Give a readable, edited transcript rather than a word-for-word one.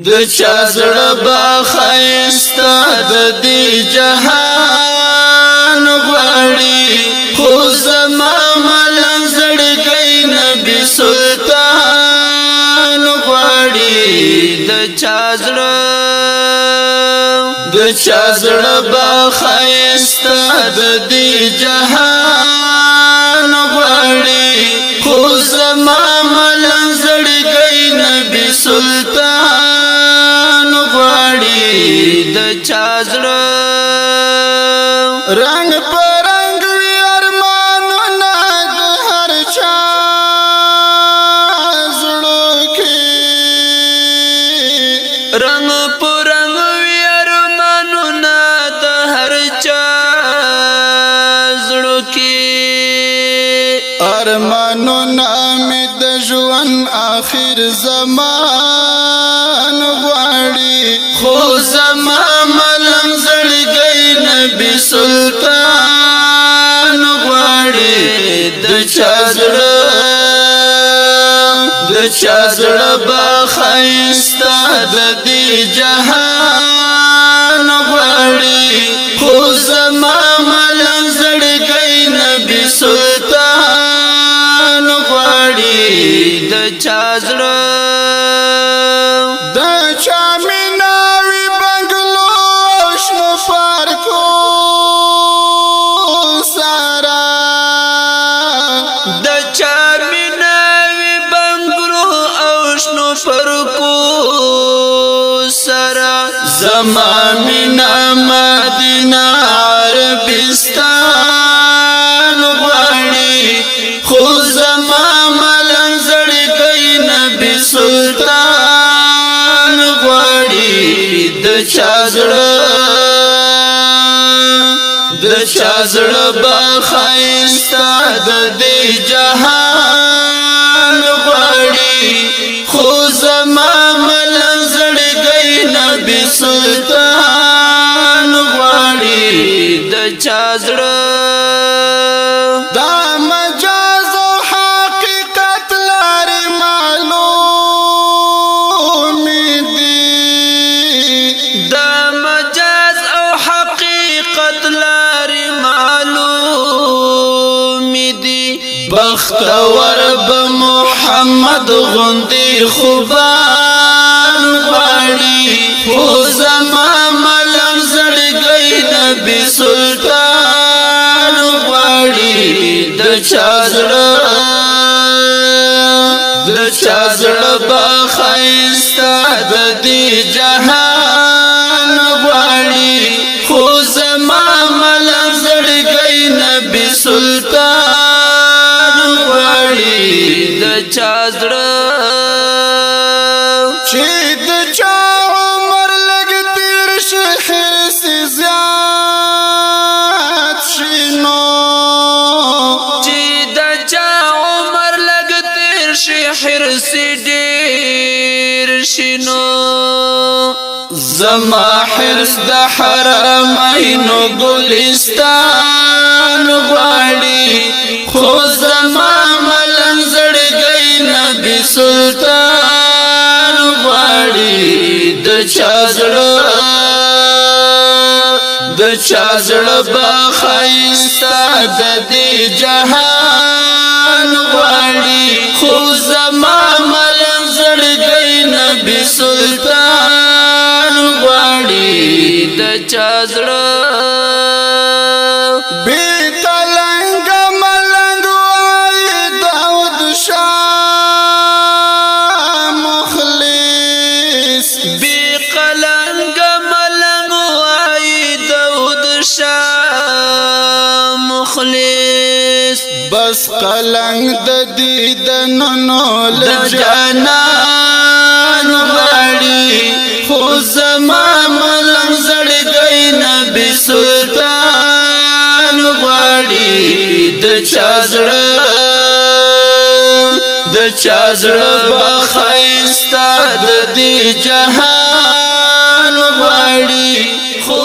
د چا زړه با خایستا د دې جهان غواړي خو زما ملنګ زړګی نبی سلطان غواړي د چا زړه با خایستا د دې جهان غواړي خو زما ملنګ زړګی نبی سلطان د چا زړه رنگ پر رنگ وی ارمانونه د هر چا زړه کې رنگ پر رنگ وی ارمانونه د هر چا زړه کې ارمانونه مې د ژوند آخر زمان غواړي خو زما ملنګ زړګی نبی سلطان غواړي د چا زړه با خایستا د دې جهان غواړي خو زما ملنګ زړګی نبی سلطان غواړي د چا زړه زما مینا مدینہ عربستان غواړي خو زما ملنګ زړګی نبی سلطان غواړي د چا زړه با خایستا د دې جهان غواړي خو زما ملنګ زړګی نبی سلطان غواړي د چا زړه دا مجاز او حقیقت لري معلوم دي دا مجاز او حقیقت لري معلوم دي بختور به محمد غوندي خوبان غواړي خو زما ملنګ زړګی نبی سلطان غواړي د چا زړه با خایستا د دې جهان غواړي خو زما ملنګ زړګی نبی سلطان غواړي د چا زړه چې د چا عمر لګ تیر شي حرص زیات شینو چې د چا عمر لګ تیر شي حرص ډیر شینو زما حرص د حرمینو ګلستان غواړي خو زما ملنګ زړګی نبی سلطان غواړي د چا زړه با خایستا د دې جهان غواړي خو زما ملنګ زړګی نبی سلطان غواړي د چا زړه بس قلنګ د دیدنونو لجانان غواړي خو زما ملنګ زړګی نبی سلطان غواړي د چا زړه با خایستا د دې جهان غواړي خو